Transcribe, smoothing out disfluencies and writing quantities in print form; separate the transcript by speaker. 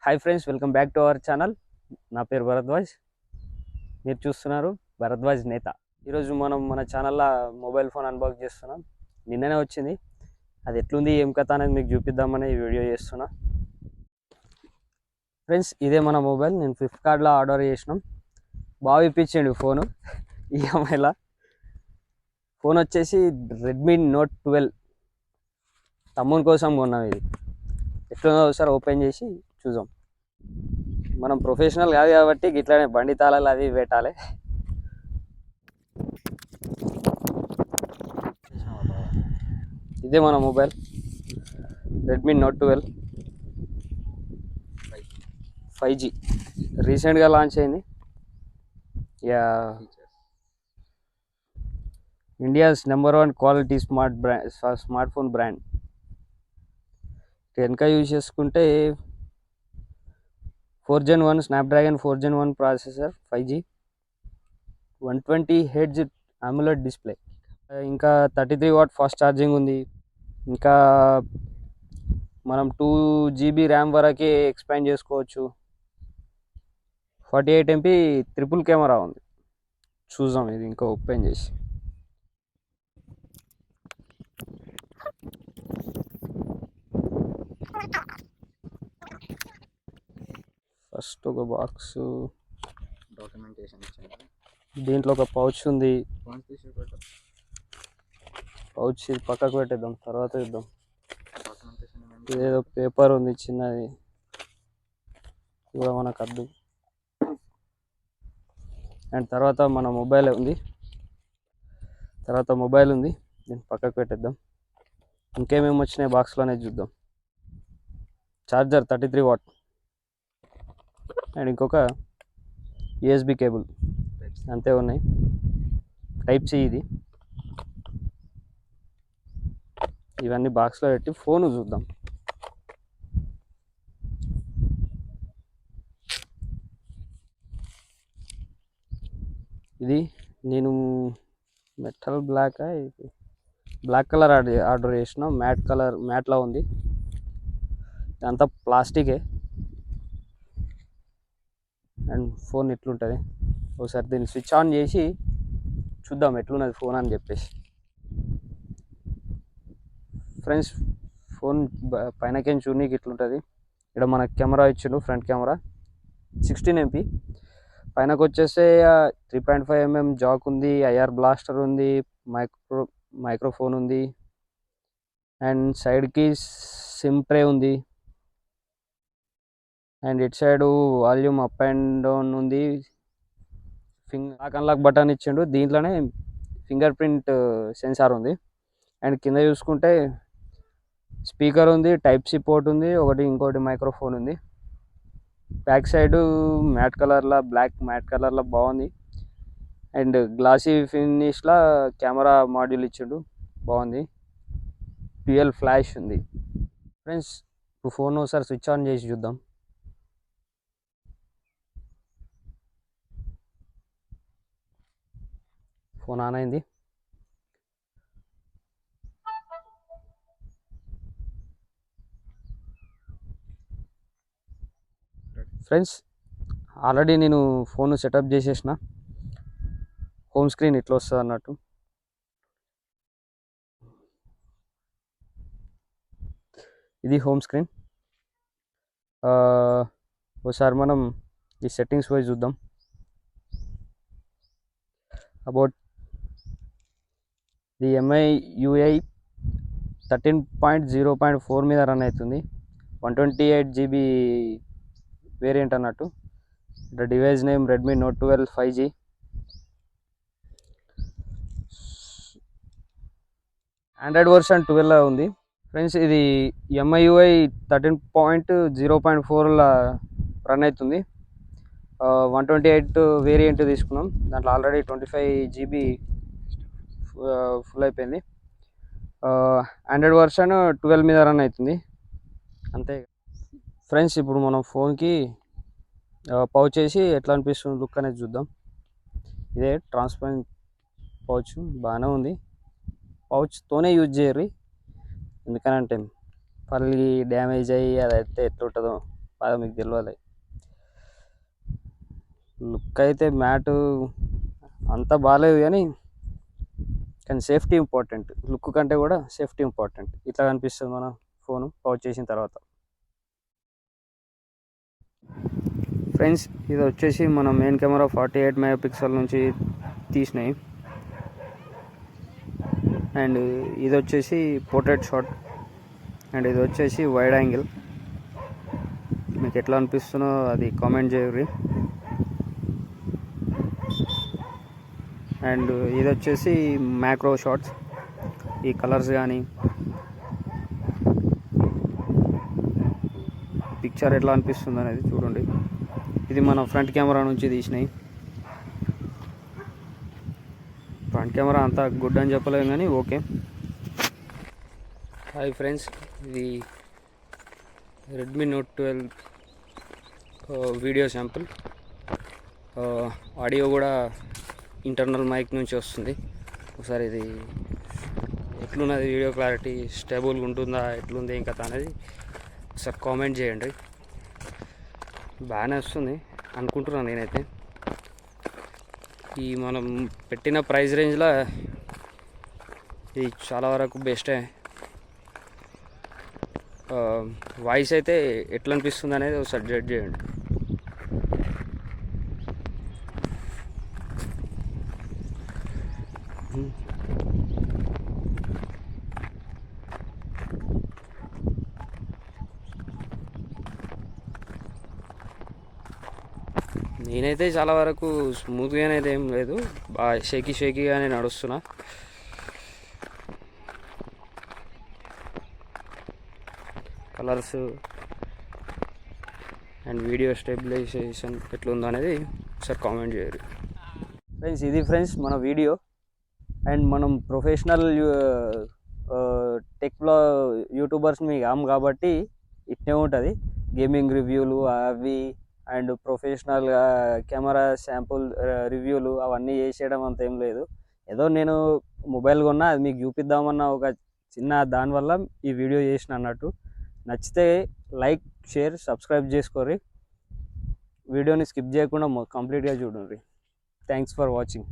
Speaker 1: Hi friends, welcome back to our channel. నా పేరు భరద్వాజ్. మీరు చూస్తున్నారు భరద్వాజ్ నేత. ఈరోజు మనం మన ఛానల్లో మొబైల్ ఫోన్ అన్బాక్స్ చేస్తున్నాం. నిన్ననే వచ్చింది. అది ఎట్లుంది, ఏం కథ అనేది మీకు చూపిద్దామని ఈ వీడియో చేస్తున్నా. ఫ్రెండ్స్, ఇదే మన మొబైల్. నేను ఫ్లిప్కార్ట్లో ఆర్డర్ చేసినాం. బాగా ఇప్పించండి ఫోను ఈఎంఐలా. ఫోన్ వచ్చేసి రెడ్మీ నోట్ 12. తమ్ముని కోసం కొన్నాం. ఇది ఎట్లుందో ఒకసారి ఓపెన్ చేసి చూద్దాం. మనం ప్రొఫెషనల్ కాదు కాబట్టి ఇట్లానే బండి తాళాలు అవి పెట్టాలి. ఇదే మన మొబైల్ రెడ్మీ నోట్ 12 5G. రీసెంట్గా లాంచ్ అయింది. Yeah, India's number 1 quality smart phone brand. వెనక యూజ్ చేసుకుంటే 4 Gen 1 Snapdragon 4 Gen 1 processor, 5G, 120 Hz AMOLED display, ఇంకా 33 వాట్ ఫాస్ట్ ఛార్జింగ్ ఉంది. ఇంకా మనం 2 GB ర్యామ్ వరకే ఎక్స్పాండ్ చేసుకోవచ్చు. 48 MP ట్రిపుల్ కెమెరా ఉంది. చూద్దాం ఇది ఇంకా ఓపెన్ చేసి. ఫస్ట్ ఒక బాక్స్,
Speaker 2: డాక్యుమెంటేషన్ ఇచ్చాను.
Speaker 1: దీంట్లో ఒక పౌచ్ ఉంది. పౌచ్ ఇది పక్కకు పెట్టేద్దాం, తర్వాత ఇద్దాం. ఇదేదో పేపర్ ఉంది చిన్నది, కూడా మనకు అద్దు. అండ్ తర్వాత మన మొబైల్ ఉంది. దీన్ని పక్కకు పెట్టేద్దాం. ఇంకేమేమి వచ్చినాయి బాక్స్లోనే చూద్దాం. ఛార్జర్ 33 వాట్ అండ్ ఇంకొక USB కేబుల్, అంతే ఉన్నాయి. టైప్ సి ఇది. ఇవన్నీ బాక్స్లో పెట్టి ఫోను చూద్దాం. ఇది నేను మెటల్ బ్లాక్ కలర్ ఆర్డర్ చేసిన. మ్యాట్లో ఉంది. ఇదంతా ప్లాస్టికే. అండ్ ఫోన్ ఎట్లుంటుంది ఒకసారి దీన్ని స్విచ్ ఆన్ చేసి చూద్దాం ఎట్లున్నది ఫోన్ అని చెప్పేసి. ఫ్రెండ్స్, ఫోన్ పైనకేం చూడనీకి ఇట్లుంటుంది. ఇక్కడ మన కెమెరా ఇచ్చిండు, ఫ్రంట్ కెమెరా 16 MP. పైనకు వచ్చేస్తే 3.5 mm జాక్ ఉంది, IR బ్లాస్టర్ ఉంది, మైక్రోఫోన్ ఉంది, అండ్ సైడ్కి సిమ్ ట్రే ఉంది. అండ్ ఇటు side volume up and down ఉంది. అన్లాక్ బటన్ ఇచ్చిండు. దీంట్లోనే ఫింగర్ ప్రింట్ సెన్సార్ ఉంది. అండ్ కింద చూసుకుంటే స్పీకర్ ఉంది, టైప్ సి పోర్ట్ ఉంది, ఇంకోటి మైక్రోఫోన్ ఉంది. బ్యాక్ సైడ్ బ్లాక్ మ్యాట్ కలర్లో బాగుంది. అండ్ గ్లాసీ ఫినిష్లా కెమెరా మాడ్యూల్ ఇచ్చిండు, బాగుంది. డ్యూయల్ ఫ్లాష్ ఉంది. ఫ్రెండ్స్, ఇప్పుడు ఫోన్ ఒకసారి స్విచ్ ఆన్ చేసి చూద్దాం. ఫోన్ ఆన్ అయింది. ఫ్రెండ్స్, ఆల్రెడీ నేను ఫోన్ సెటప్ చేసేసిన. హోమ్ స్క్రీన్ ఇట్లా వస్తుంది అన్నట్టు. ఇది హోమ్ స్క్రీన్. ఒకసారి మనం ఈ సెట్టింగ్స్ పోయి చూద్దాం. అబౌట్ ది MIUI 13.0.4 మీద రన్ అవుతుంది. 128 GB వేరియంట్ అన్నట్టు. ఇక్కడ device name Redmi note 12 5G. Android version 12 ఉంది. ఫ్రెండ్స్, ఇది MIUI 13.0.4 రన్ అవుతుంది. 128 వేరియంట్ తీసుకున్నాం. దాంట్లో ఆల్రెడీ 25 GB ఫుల్ అయిపోయింది. ఆండ్రాయిడ్ వర్షన్ 12 మీద రన్ అవుతుంది అంతే. ఫ్రెండ్స్, ఇప్పుడు మనం ఫోన్కి పౌచ్ వేసి ఎట్లా అనిపిస్తుంది లుక్ అనేది చూద్దాం. ఇదే ట్రాన్స్పరెంట్ పౌచ్, బాగానే ఉంది. పౌచ్తోనే యూజ్ చేయరు, ఎందుకనంటే పల్లి డ్యామేజ్ అయ్యి అదైతే ఎట్లుంటుందో బాగా మీకు తెలియాలి. లుక్ అయితే మ్యాట్ అంత బాగాలేదు కానీ సేఫ్టీ ఇంపార్టెంట్. లుక్ కంటే కూడా సేఫ్టీ ఇంపార్టెంట్. ఇట్లా కనిపిస్తుంది మన ఫోను పౌచ్ చేసిన తర్వాత. ఫ్రెండ్స్, ఇది వచ్చేసి మన మెయిన్ కెమెరా 48 మెగాపిక్సెల్ నుంచి తీసినాయి. అండ్ ఇది వచ్చేసి పోర్ట్రేట్ షాట్. అండ్ ఇది వచ్చేసి వైడ్ యాంగిల్. మీకు ఎట్లా అనిపిస్తుందో అది కామెంట్ చేయరు. అండ్ ఇది వచ్చేసి మ్యాక్రో షాట్స్. ఈ కలర్స్ కానీ పిక్చర్ ఎట్లా అనిపిస్తుంది అనేది చూడండి. ఇది మన ఫ్రంట్ కెమెరా నుంచి తీసినాయి. ఫ్రంట్ కెమెరా అంతా గుడ్ అని చెప్పలేము కానీ ఓకే. హాయ్ ఫ్రెండ్స్, ఇది Redmi note 12 video sample. Audio కూడా ఇంటర్నల్ మైక్ నుంచి వస్తుంది. ఒకసారి ఇది ఎట్లున్నది, వీడియో క్లారిటీ స్టేబుల్గా ఉంటుందా, ఎట్లుంది ఇంకా అనేది ఒకసారి కామెంట్ చేయండి. బాగానే వస్తుంది అనుకుంటున్నాను నేనైతే. ఈ మనం పెట్టిన ప్రైస్ రేంజ్లో ఇది చాలా వరకు బెస్టే. వాయిస్ అయితే ఎట్లా అనిపిస్తుంది అనేది ఒకసారి జడ్జ్ చేయండి. నేనైతే చాలా వరకు స్మూత్గానే అయితే ఏం లేదు, బాగా షేకీగానే నడుస్తున్నా. కలర్స్ అండ్ వీడియో స్టెబిలైజేషన్ ఎట్లుందో అనేది ఒకసారి కామెంట్ చేయరు. ఫ్రెండ్స్, ఇది ఫ్రెండ్స్ మన వీడియో. అండ్ మనం ప్రొఫెషనల్ టెక్లో యూట్యూబర్స్ మీకు కాము కాబట్టి ఇట్నే ఉంటుంది. గేమింగ్ రివ్యూలు అవి అండ్ ప్రొఫెషనల్గా కెమెరా శాంపుల్ రివ్యూలు అవన్నీ చేసేయడం అంత ఏం లేదు. ఏదో నేను మొబైల్ కొన్నా, అది మీకు చూపిద్దామన్న ఒక చిన్న దానివల్ల ఈ వీడియో చేసిన అన్నట్టు. నచ్చితే లైక్, షేర్, సబ్స్క్రైబ్ చేసుకోరి. వీడియోని స్కిప్ చేయకుండా కంప్లీట్గా చూడండి. Thanks for watching.